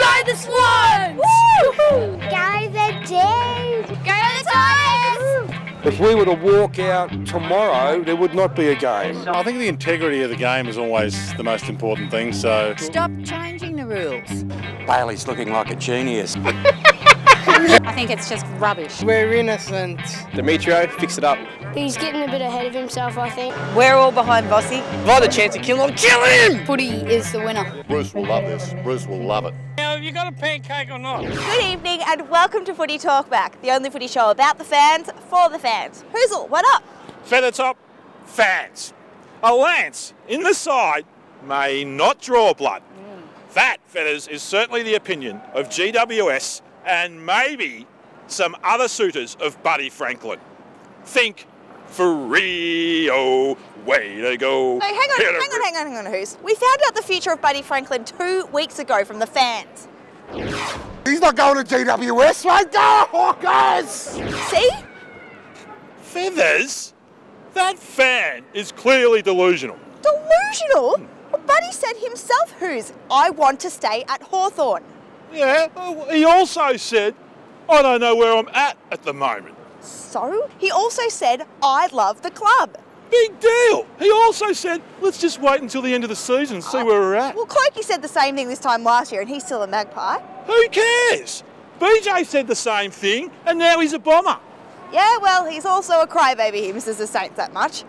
Go the Swans! Woo! Go the D's! Go the Tigers! If we were to walk out tomorrow, there would not be a game. I think the integrity of the game is always the most important thing, so... Stop changing the rules. Bailey's looking like a genius. I think it's just rubbish. We're innocent. Demetrio, fix it up. He's getting a bit ahead of himself, I think. We're all behind Vossi. If I had the chance to kill him, kill him! Footy is the winner. Bruce will love this. Bruce will love it. Now, have you got a pancake or not? Good evening and welcome to Footy Talkback, the only footy show about the fans, for the fans. Hoozle, what up? Feather top, fans. A lance in the side may not draw blood. That, Feathers, is certainly the opinion of GWS and maybe some other suitors of Buddy Franklin. Think Freo, way to go. Hey, hang on, Hoos. We found out the future of Buddy Franklin 2 weeks ago from the fans. He's not going to GWS, mate. Go Hawkers! See? Feathers? That fan is clearly delusional. Delusional? Well, Buddy said himself, Hoos, I want to stay at Hawthorn. Yeah, he also said, I don't know where I'm at the moment. So? He also said, I love the club. Big deal. He also said, let's just wait until the end of the season and see where we're at. Well, Clokey said the same thing this time last year and he's still a Magpie. Who cares? BJ said the same thing and now he's a Bomber. Yeah, well, he's also a crybaby. He misses the Saints that much.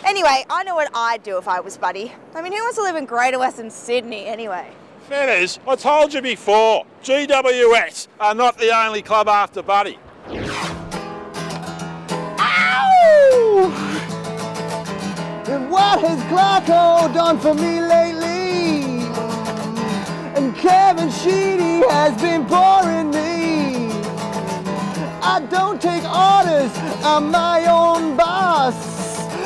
Anyway, I know what I'd do if I was Buddy. I mean, who wants to live in Greater Western Sydney anyway? Feathers, I told you before, GWS are not the only club after Buddy. And what has Clarko done for me lately? And Kevin Sheedy has been boring me. I don't take orders, I'm my own boss.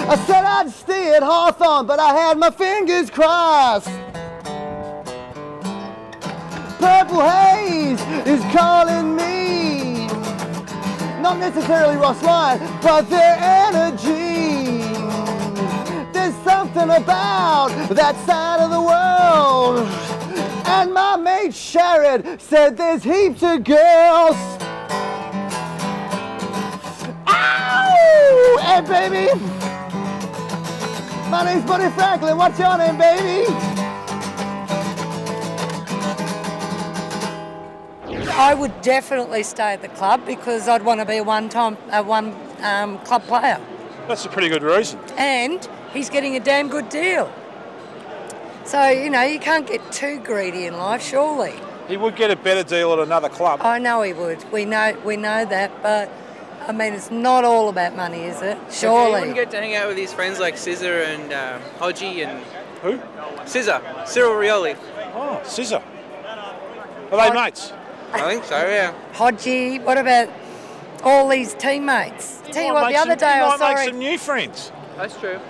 I said I'd stay at Hawthorn, but I had my fingers crossed. Purple haze is calling me. Not necessarily Ross Lyon, but their energy. There's something about that side of the world. And my mate Sherrod said there's heaps of girls. Ow! Hey baby! My name's Buddy Franklin, what's your name, baby? I would definitely stay at the club because I'd want to be a one club player. That's a pretty good reason. And he's getting a damn good deal. So, you know, you can't get too greedy in life, surely. He would get a better deal at another club. I know he would. We know that, but I mean, it's not all about money, is it? Surely. He wouldn't get to hang out with his friends like Scissor and Hodgie and... Who? Scissor. Cyril Rioli. Oh, Scissor. Are they mates? I think so, yeah. Hodgie, what about all these teammates? Tell you what, the other day I saw make some new friends. That's true.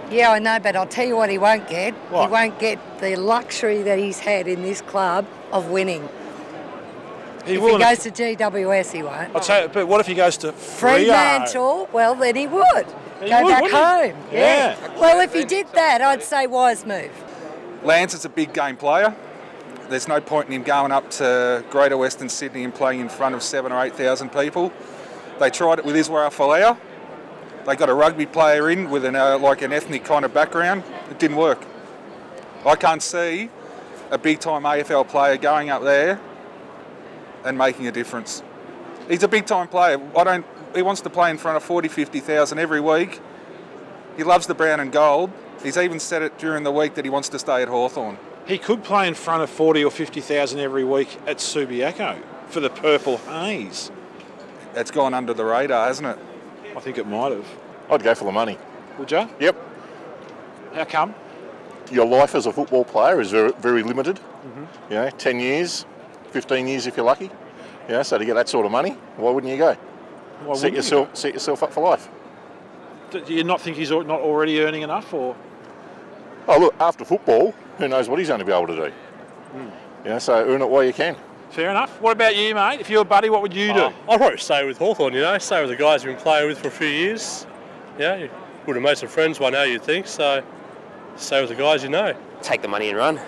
Yeah, I know, but I'll tell you what he won't get. What? He won't get the luxury that he's had in this club of winning. If he goes to GWS, he won't. I'll tell you, but what if he goes to Fremantle? Well, then he would. Go back home. Yeah. Well, if he did that, I'd say wise move. Lance is a big game player. There's no point in him going up to Greater Western Sydney and playing in front of 7,000 or 8,000 people. They tried it with Israel Folau. They got a rugby player in with an ethnic kind of background. It didn't work. I can't see a big-time AFL player going up there and making a difference. He's a big-time player. He wants to play in front of 40,000, 50,000 every week. He loves the brown and gold. He's even said it during the week that he wants to stay at Hawthorn. He could play in front of 40,000 or 50,000 every week at Subiaco for the Purple Haze. It's gone under the radar, hasn't it? I think it might have. I'd go for the money. Would you? Yep. How come? Your life as a football player is very, very limited. You know, 10 years, 15 years if you're lucky. Yeah, so to get that sort of money, why wouldn't you go? Set yourself up for life. Do you not think he's not already earning enough, or? Oh look, after football, who knows what he's going to be able to do? Yeah, so earn it while you can. Fair enough. What about you, mate? If you're a Buddy, what would you do? I'd probably stay with Hawthorn, you know, stay with the guys you've been playing with for a few years. Yeah, you would have made some friends by now, you'd think, so stay with the guys you know. Take the money and run.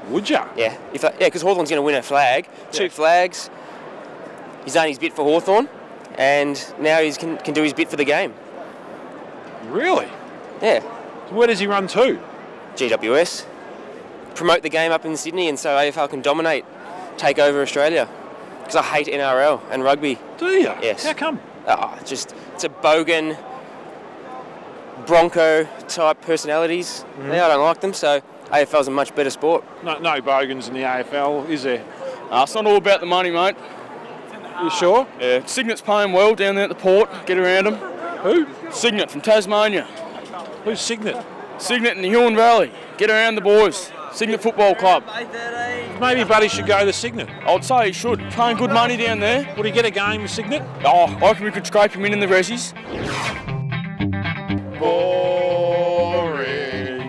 Would you? Yeah, because Hawthorn's going to win a flag. 2 flags. He's done his bit for Hawthorn, and now he can do his bit for the game. Really? Yeah. So where does he run to? GWS. Promote the game up in Sydney, and so AFL can dominate, take over Australia. Because I hate NRL and rugby. Do you? Yes. How come? It's a bogan, Bronco type personalities. Yeah, I don't like them, so AFL's a much better sport. No bogans in the AFL, is there? It's not all about the money, mate. You sure? Yeah. Cygnet's playing well down there at the port. Get around them. Who? Cygnet from Tasmania. Who's Cygnet? Cygnet in the Huon Valley. Get around the boys. Cygnet Football Club. Maybe Buddy should go to Cygnet. I'd say he should. Paying good money down there. Would he get a game with Cygnet? Oh, I reckon we could scrape him in the resis. Boring.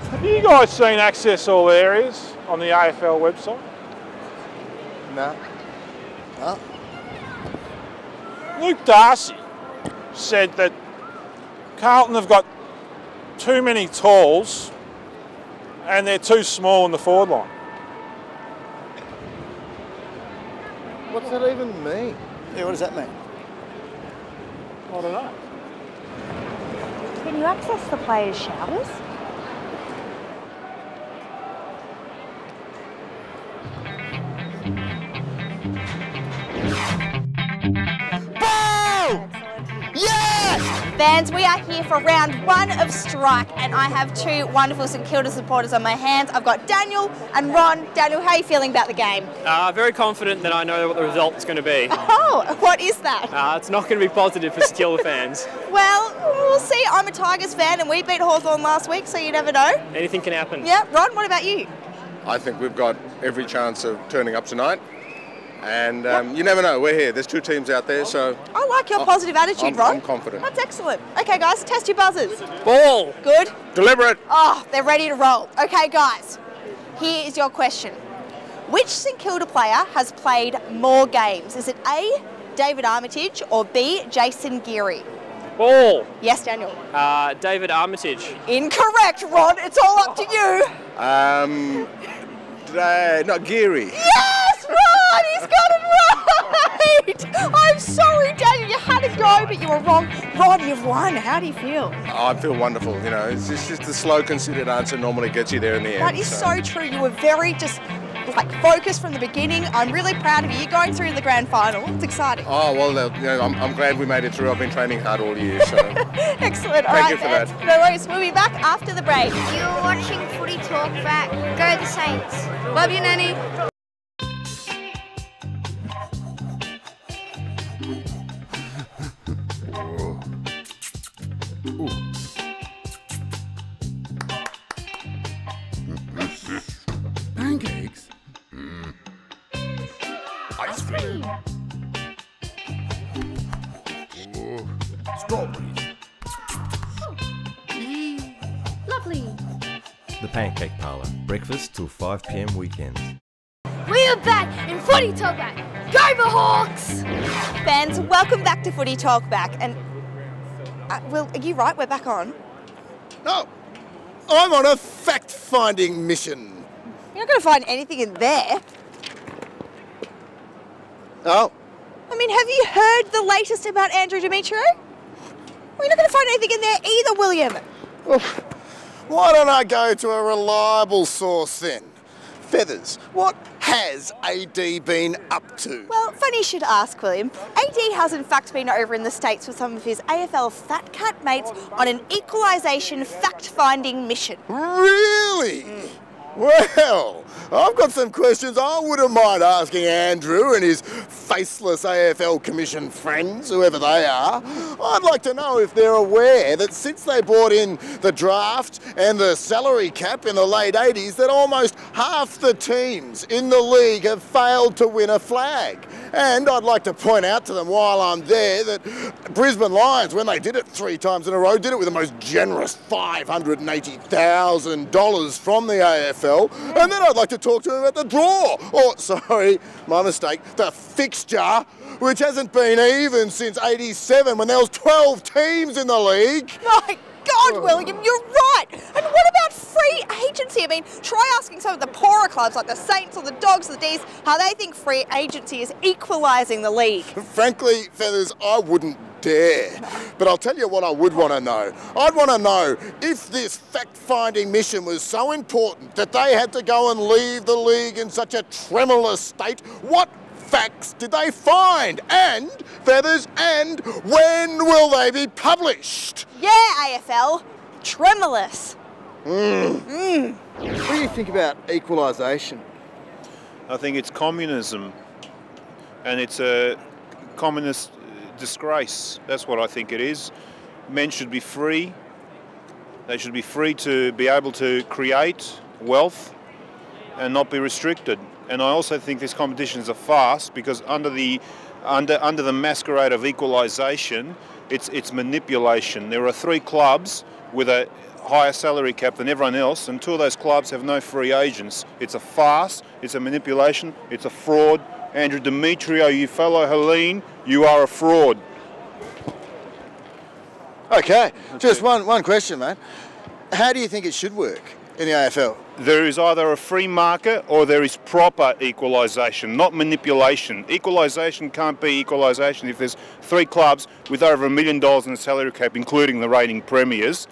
Have you guys seen Access All Areas on the AFL website? No. Huh? Luke Darcy said that Carlton have got too many talls and they're too small in the forward line. What's that even mean? Yeah, what does that mean? I don't know. Can you access the players' showers? Yes! Fans, we are here for round 1 of Strike, and I have 2 wonderful St Kilda supporters on my hands. I've got Daniel and Ron. Daniel, how are you feeling about the game? Very confident that I know what the result's going to be. Oh, what is that? It's not going to be positive for St Kilda fans. Well, we'll see. I'm a Tigers fan, and we beat Hawthorn last week, so you never know. Anything can happen. Yeah, Ron, what about you? I think we've got every chance of turning up tonight. And you never know, we're here. There's 2 teams out there, so... I like your positive attitude, Ron. I'm confident. That's excellent. Okay, guys, test your buzzers. Ball. Good. Deliberate. Oh, they're ready to roll. Okay, guys, here is your question. Which St Kilda player has played more games? Is it A, David Armitage, or B, Jason Geary? Ball. Yes, Daniel. David Armitage. Incorrect, Ron. It's all up to you. Not Geary. Yes, Ron! He's got it right! I'm sorry, Daniel, you had to go, but you were wrong. Ron, you've won. How do you feel? Oh, I feel wonderful, you know. It's just the slow, considered answer normally gets you there in the end. That is so true. You were very focused from the beginning. I'm really proud of you. You're going through to the grand final. It's exciting. Oh, well, you know, I'm glad we made it through. I've been training hard all year, so... Excellent. Thank you for that. No worries. We'll be back after the break. You're watching Footy Talk Back. Go the Saints. Love you, Nanny. Pancakes? Ice cream. Strawberries. Lovely. The Pancake Parlour. Breakfast till 5 p.m. weekends. We are back in Footy Talk Back. Go the Hawks! Fans, welcome back to Footy Talk Back. And, Will, are you right? We're back on. No. I'm on a fact-finding mission. You're not going to find anything in there. Oh. I mean, have you heard the latest about Andrew Demetrio? We're not going to find anything in there either, William. Why don't I go to a reliable source then? Feathers, what has AD been up to? Well, funny you should ask, William. AD has in fact been over in the States with some of his AFL Fat Cat mates on an equalisation fact-finding mission. Really? Well, I've got some questions I wouldn't mind asking Andrew and his faceless AFL Commission friends, whoever they are. I'd like to know if they're aware that since they brought in the draft and the salary cap in the late 80s, that almost half the teams in the league have failed to win a flag. And I'd like to point out to them while I'm there that Brisbane Lions, when they did it 3 times in a row, did it with the most generous $580,000 from the AFL. And then I'd like to talk to them about the draw. Or, sorry, my mistake, the fixture, which hasn't been even since '87 when there was 12 teams in the league. My God, William, you're right. And what about free agency. I mean, try asking some of the poorer clubs like the Saints or the Dogs or the D's how they think free agency is equalising the league. Frankly, Feathers, I wouldn't dare. But I'll tell you what I would want to know. I'd want to know if this fact-finding mission was so important that they had to go and leave the league in such a tremulous state, what facts did they find? And, Feathers, and when will they be published? Yeah, AFL. Tremulous. What do you think about equalisation? I think it's communism, and it's a communist disgrace. That's what I think it is. Men should be free. They should be free to be able to create wealth and not be restricted. And I also think this competition is a farce because under the masquerade of equalisation, it's manipulation. There are 3 clubs with a higher salary cap than everyone else, and 2 of those clubs have no free agents. It's a farce, it's a manipulation, it's a fraud. Andrew Demetrio, you fellow Helene, you are a fraud. Okay, just one question, mate. How do you think it should work in the AFL? There is either a free market or there is proper equalisation, not manipulation. Equalisation can't be equalisation if there's 3 clubs with over $1 million in the salary cap, including the reigning premiers.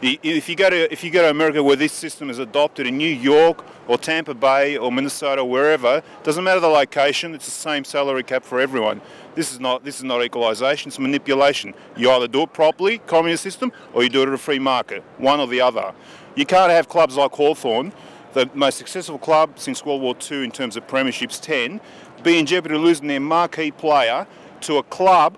If you go to America where this system is adopted, in New York or Tampa Bay or Minnesota, wherever, doesn't matter the location, it's the same salary cap for everyone. This is not equalisation, it's manipulation. You either do it properly, communist system, or you do it at a free market, one or the other. You can't have clubs like Hawthorn, the most successful club since World War II in terms of premierships, 10, be in jeopardy of losing their marquee player to a club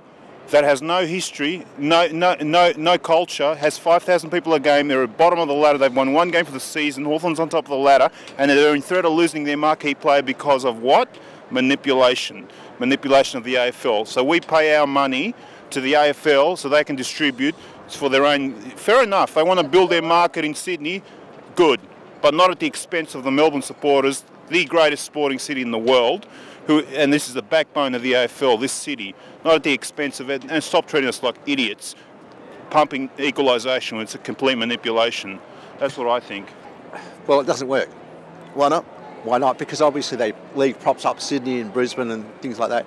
that has no history, no culture, has 5,000 people a game, they're at the bottom of the ladder, they've won 1 game for the season, Hawthorn's on top of the ladder, and they're in threat of losing their marquee player because of what? Manipulation of the AFL. So we pay our money to the AFL so they can distribute for their own. Fair enough, they want to build their market in Sydney, good, but not at the expense of the Melbourne supporters, the greatest sporting city in the world, and this is the backbone of the AFL, this city, not at the expense of it, and stop treating us like idiots, pumping equalisation when it's a complete manipulation. That's what I think. Well, it doesn't work. Why not? Why not? Because obviously the league props up Sydney and Brisbane and things like that,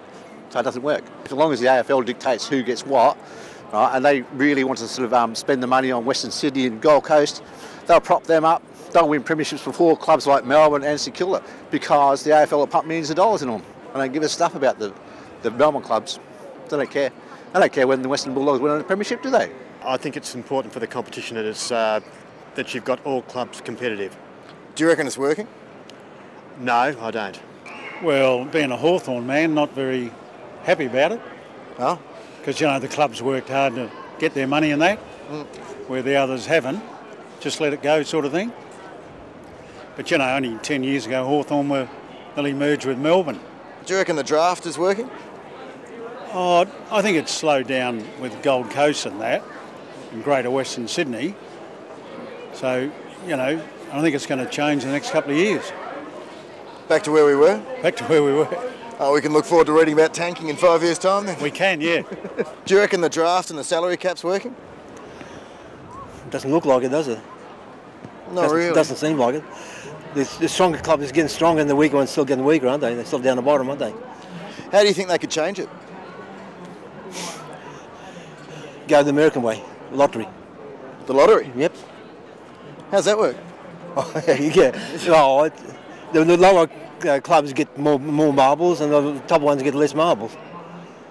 so it doesn't work. As long as the AFL dictates who gets what, right, and they really want to sort of spend the money on Western Sydney and Gold Coast, they'll prop them up. They'll win premierships before clubs like Melbourne and St Kilda because the AFL will pump millions of dollars in them. And they don't give a stuff about the Melbourne clubs. They don't care. They don't care when the Western Bulldogs win a premiership, do they? I think it's important for the competition that it's that you've got all clubs competitive. Do you reckon it's working? No, I don't. Well, being a Hawthorn man, not very happy about it. Oh? Because, you know, the club's worked hard to get their money in that, where the others haven't. Just let it go sort of thing. But, you know, only 10 years ago, Hawthorn were nearly merged with Melbourne. Do you reckon the draft is working? Oh, I think it's slowed down with Gold Coast and that, and Greater Western Sydney. So, you know, I think it's going to change in the next couple of years. Back to where we were? Back to where we were. Oh, we can look forward to reading about tanking in 5 years' time then? We can, yeah. Do you reckon the draft and the salary cap's working? Doesn't look like it, does it? Not really. Doesn't seem like it. The stronger club is getting stronger and the weaker one's still getting weaker, aren't they? They're still down the bottom, aren't they? How do you think they could change it? Go the American way, lottery. The lottery? Yep. How's that work? Yeah. Oh, the lower clubs get more marbles and the top ones get less marbles.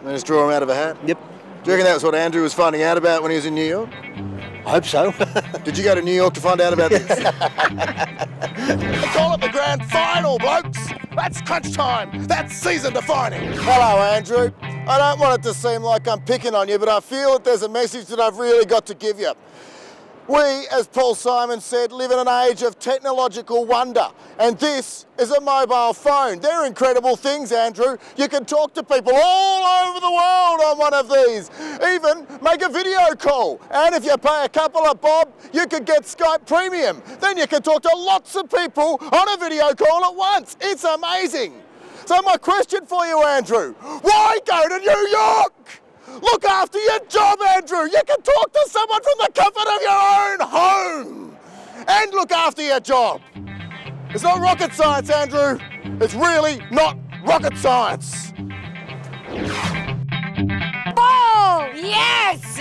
They just draw them out of a hat? Yep. Do you reckon that was what Andrew was finding out about when he was in New York? I hope so. Did you go to New York to find out about this? Call it the grand final, blokes! That's crunch time! That's season defining! Hello, Andrew. I don't want it to seem like I'm picking on you, but I feel that there's a message that I've really got to give you. We, as Paul Simon said, live in an age of technological wonder, and this is a mobile phone. They're incredible things, Andrew. You can talk to people all over the world on one of these, even make a video call. And if you pay a couple of bob, you could get Skype Premium. Then you can talk to lots of people on a video call at once. It's amazing. So my question for you, Andrew, why go to New York? Look after your job, Andrew. You can talk to someone from the comfort of your own home. and look after your job. It's not rocket science, Andrew. It's really not rocket science. Ball! Yes!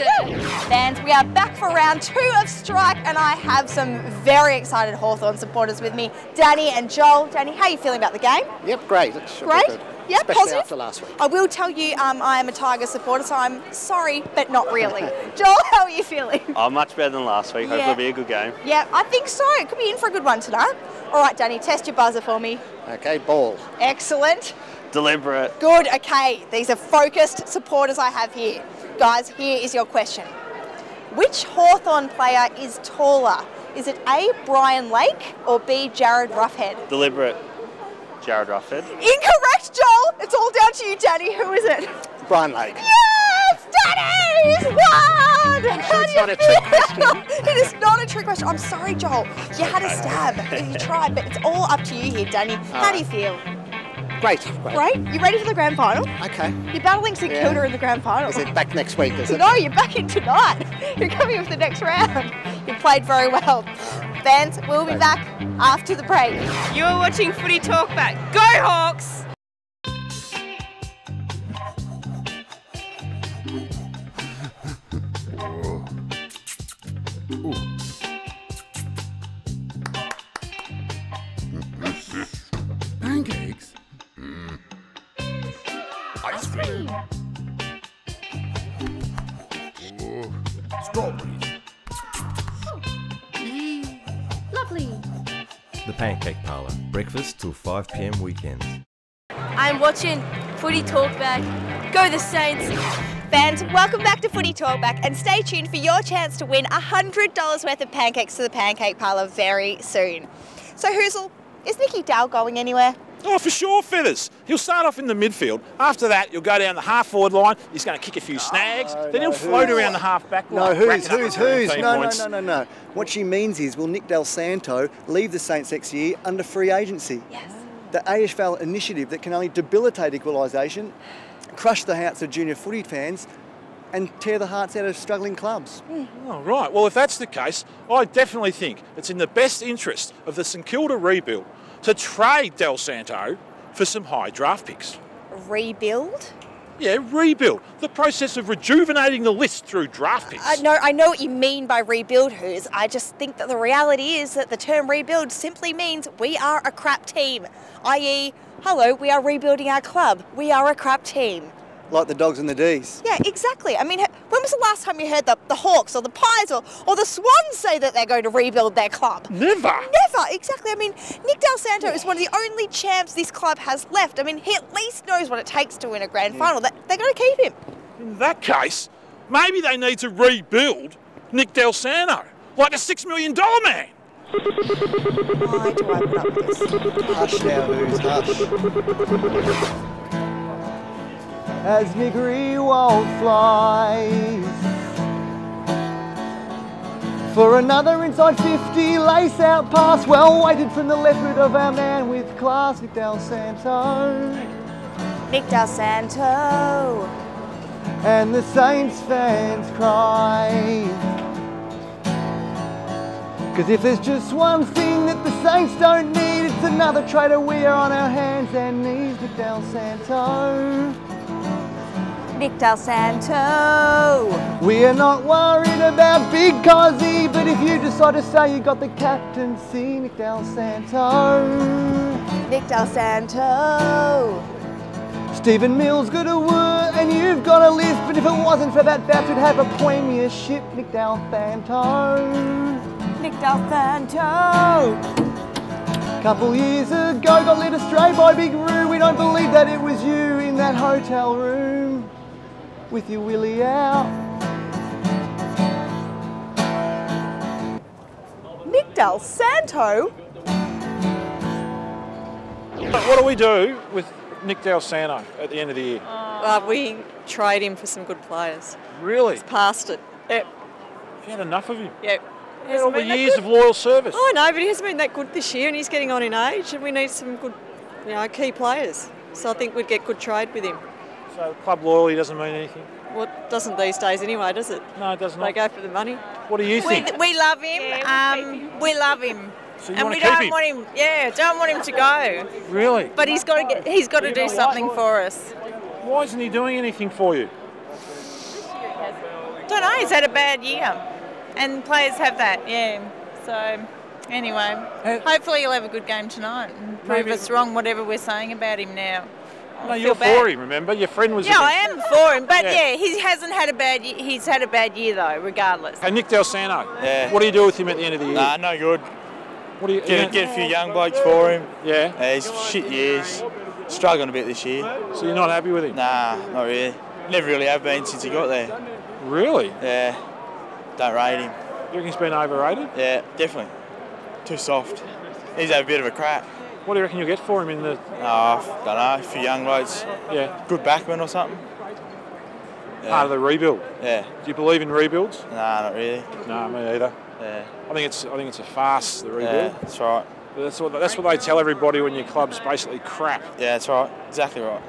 Fans, we are back for round 2 of Strike, and I have some very excited Hawthorn supporters with me, Danny and Joel. Danny, how are you feeling about the game? Yep, great. It should be Great? good. Yeah, Especially positive? after last week. I will tell you, I am a Tiger supporter, so I'm sorry, but not really. Joel, how are you feeling? Oh, much better than last week. Yeah. Hopefully it'll be a good game. Yeah, I think so. It could be in for a good one tonight. All right, Danny, test your buzzer for me. Okay, ball. Excellent. Deliberate. Good, okay. These are focused supporters I have here. Guys, here is your question. Which Hawthorn player is taller? Is it A, Brian Lake, or B, Jared Roughhead? Deliberate. Jared Ruffhead. Incorrect, Joel. It's all down to you, Danny. Who is it? Brian Lake. Yes, Danny! He's won! It's not a trick question. It is not a trick question. I'm sorry, Joel. You had a stab. You tried, but it's all up to you here, Danny. How do you feel? Great. Great. You ready for the grand final? Okay. You're battling St Kilda in the grand final. Is it back next week, is it? No, you're back in tonight. You're coming in for the next round. You played very well. Fans, we'll be back after the break. You are watching Footy Talkback. Go Hawks! Pancakes? Ice cream? Oh, strawberries? Lovely. The Pancake Parlour. Breakfast till 5 p.m. weekends. I'm watching Footy Talkback. Go the Saints! Fans, welcome back to Footy Talkback, and stay tuned for your chance to win $100 worth of pancakes to the Pancake Parlour very soon. So, Hoozle, is Nicky Dowell going anywhere? Oh, for sure, Feathers. He'll start off in the midfield. After that, he'll go down the half-forward line. He's going to kick a few snags. Then he'll float around the half-back line. No. What she means is, will Nick Del Santo leave the Saints next year under free agency? Yes. The AFL initiative that can only debilitate equalisation, crush the hearts of junior footy fans, and tear the hearts out of struggling clubs. Oh, right. Well, if that's the case, I definitely think it's in the best interest of the St Kilda rebuild to trade Del Santo for some high draft picks. Rebuild? Yeah, rebuild. The process of rejuvenating the list through draft picks. I know what you mean by rebuild, Hoos. I just think that the reality is that the term rebuild simply means we are a crap team. I.e., hello, we are rebuilding our club. We are a crap team. Like the Dogs and the D's. Yeah, exactly. I mean, when was the last time you heard the Hawks or the Pies or the Swans say that they're going to rebuild their club? Never. Never, exactly. I mean, Nick Del Santo is one of the only champs this club has left. I mean, he at least knows what it takes to win a grand final. They're going to keep him. In that case, maybe they need to rebuild Nick Del Santo, like a $6 million man. Why do I put up with this? Hush now, Hoos, hush. As Nick Rewald flies for another inside 50 lace out pass, well weighted from the left foot of our man with class, Nick Del Santo. Nick Del Santo. And the Saints fans cry, 'cause if there's just one thing that the Saints don't need, it's another traitor. We are on our hands and knees, Nick Del Santo. Nick Del Santo. We are not worried about Big Cozzy, but if you decide to say you got the captaincy, Nick Del Santo. Nick Del Santo. Stephen Mills got a word and you've got a lift, but if it wasn't for that bat, we'd have a premiership, Nick Del Santo. Nick Del Santo. Couple years ago, got led astray by Big Roo. We don't believe that it was you in that hotel room with your willy out. Nick Del Santo? What do we do with Nick Del Santo at the end of the year? We trade him for some good players. Really? He's past it. Yep. You had enough of him? Yep. He had all the years of loyal service. Oh, no, but he hasn't been that good this year and he's getting on in age and we need some good, key players. So I think we'd get good trade with him. So club loyalty doesn't mean anything? Well, it doesn't these days anyway, does it? No, it does not. They go for the money. What do you think? We love him. We love him. So you and want we to keep don't him? want him. Yeah, don't want him to go. Really? But he's got to do something for us. Why isn't he doing anything for you? Don't know. He's had a bad year, and players have that. Yeah. So anyway, hopefully he'll have a good game tonight and prove us wrong. Whatever we're saying about him now. No, you're for him. Remember, your friend was. Yeah, I am for him, but yeah, he hasn't had a bad year. He's had a bad year though, regardless. Hey, Nick Del Santo. Yeah. What do you do with him at the end of the year? Nah, no good. What do you get a few young blokes for him? Yeah. He's shit years. Struggling a bit this year. So you're not happy with him? Nah, not really. Never really have been since he got there. Really? Yeah. Don't rate him. You reckon he's been overrated? Yeah, definitely. Too soft. He's had a bit of a crack. What do you reckon you'll get for him in the... Oh, don't know. A few young blokes. Yeah. Good backman or something. Yeah. Part of the rebuild. Yeah. Do you believe in rebuilds? Nah, not really. No, me either. Yeah. I think it's a farce, the rebuild. Yeah, that's right. But that's what they tell everybody when your club's basically crap. Yeah, that's right. Exactly right.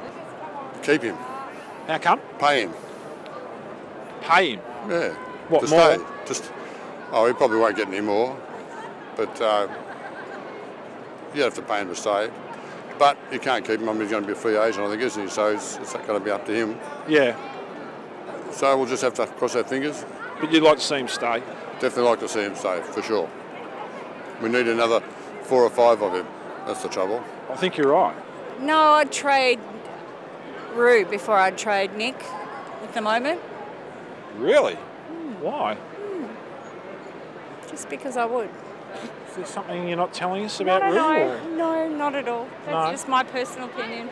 Keep him. How come? Pay him. Pay him? Yeah. What, to more? Stay. He probably won't get any more, but you have to pay him to stay. But you can't keep him. I mean, he's going to be a free agent, I think, isn't he? So it's going to be up to him. Yeah. So we'll just have to cross our fingers. But you'd like to see him stay? Definitely like to see him stay, for sure. We need another 4 or 5 of him. That's the trouble. I think you're right. No, I'd trade Rue before I'd trade Nick at the moment. Really? Why? Just because I would. Is there something you're not telling us about Rue? No, not at all. That's just my personal opinion.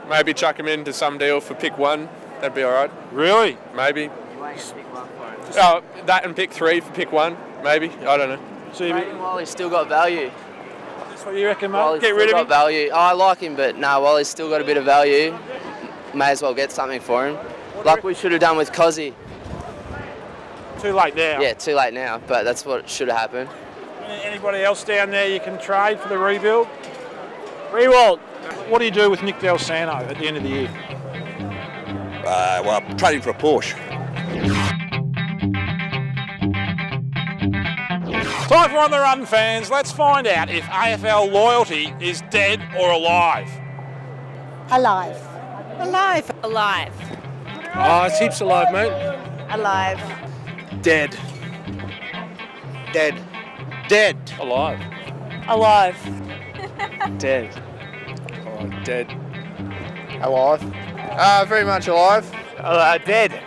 Maybe chuck him into some deal for pick 1. That'd be all right. Really? Maybe. Oh, that and pick 3 for pick 1. Maybe. I don't know. So while he's still got value. That's what you reckon, mate? While he's Get still rid of got him? value. Oh, I like him, but no, while he's still got a bit of value, may as well get something for him. Like we should have done with Cozzy. Too late now. Yeah, too late now, but that's what should have happened. Anybody else down there you can trade for the rebuild? Rewald. What do you do with Nick Del Santo at the end of the year? Well, I'm trading for a Porsche. Time for On the Run, fans. Let's find out if AFL loyalty is dead or alive. Alive. Alive. Alive. Oh, it's heaps alive, mate. Alive. Dead. Dead. Dead. Alive. Alive. Dead. Oh, dead. Alive. Very much alive. Dead.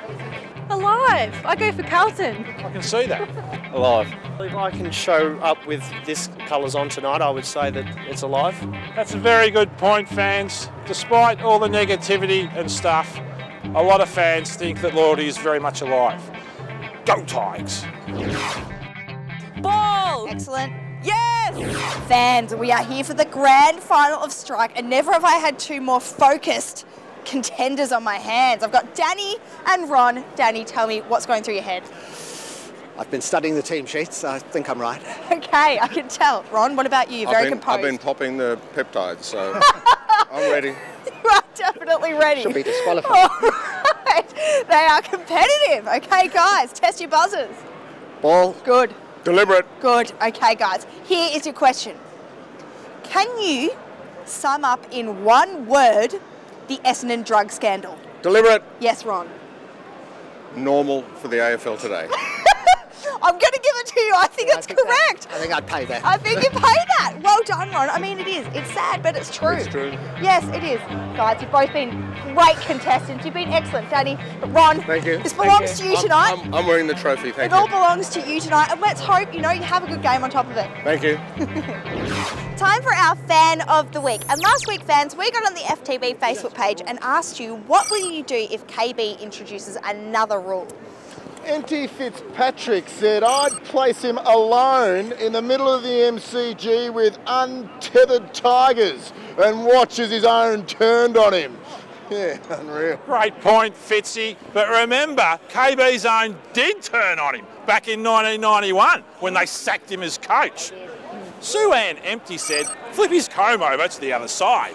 Alive. I go for Carlton. I can see that. Alive. If I can show up with this colours on tonight, I would say that it's alive. That's a very good point, fans. Despite all the negativity and stuff, a lot of fans think that loyalty is very much alive. Go Tigers! Ball! Excellent. Yes! Fans, we are here for the grand final of Strike, and never have I had 2 more focused contenders on my hands. I've got Danny and Ron. Danny, tell me what's going through your head. I've been studying the team sheets. I think I'm right. Okay, I can tell. Ron, what about you? Very composed. I've been popping the peptides, so I'm ready. You are definitely ready. Should be disqualified. All right. They are competitive. Okay, guys, test your buzzers. Ball. Good. Deliberate. Good. Okay, guys, here is your question. Can you sum up in 1 word the Essendon drug scandal? Deliberate. Yes, Ron. Normal for the AFL today. I'm going to give it to you. I think it's correct. I think I'd pay that. I think you pay that. Well done, Ron. I mean, it is. It's sad, but it's true. It's true. Yes, it is. Guys, you've both been great contestants. You've been excellent, Danny. But Ron, Thank you. this belongs to you tonight. I'm wearing the trophy, thank It all you. belongs to you tonight. And let's hope, you have a good game on top of it. Thank you. Time for our Fan of the Week. And last week, fans, we got on the FTB Facebook page and asked you, what will you do if KB introduces another rule? N.T. Fitzpatrick said, I'd place him alone in the middle of the MCG with untethered tigers and watch as his own turned on him. Yeah, unreal. Great point, Fitzy. But remember, KB's own did turn on him back in 1991 when they sacked him as coach. Sue Ann Empty said, flip his comb over to the other side.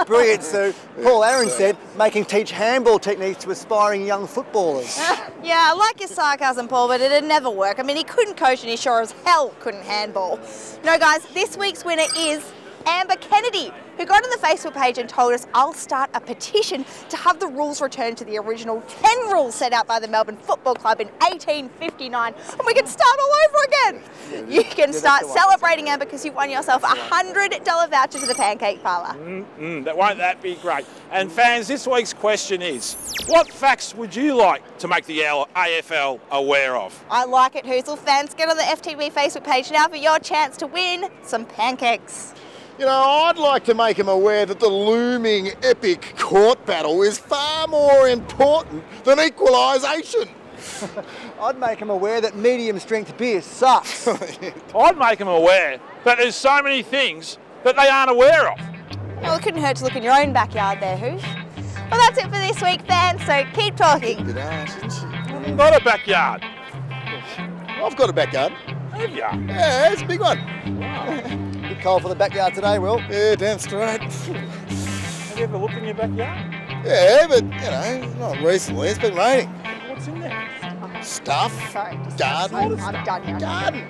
Brilliant, Sue. Paul Aaron said, making teach handball techniques to aspiring young footballers. Yeah, I like your sarcasm, Paul, but it'd never work. I mean, he couldn't coach and he sure as hell couldn't handball. No, guys, this week's winner is Amber Kennedy, who got on the Facebook page and told us, I'll start a petition to have the rules returned to the original 10 rules set out by the Melbourne Football Club in 1859, and we can start all over again. You can start celebrating, Amber, because you've won yourself a $100 voucher to the Pancake Parlour. Won't that be great? And fans, this week's question is, what facts would you like to make the AFL aware of? I like it, Hoozle. Fans, get on the FTV Facebook page now for your chance to win some pancakes. You know, I'd like to make them aware that the looming epic court battle is far more important than equalisation. I'd make them aware that medium strength beer sucks. I'd make them aware that there's so many things that they aren't aware of. Well, it couldn't hurt to look in your own backyard there, Hoosh. Well, that's it for this week, fans, so keep talking. I haven't got a backyard. I've got a backyard. Have you? Yeah, it's a big one. Bit cold for the backyard today, Will. Yeah, damn straight. Have you ever looked in your backyard? Yeah, but, you know, not recently. It's been raining. What's in there? Stuff. Sorry, garden. I'm done here. Garden.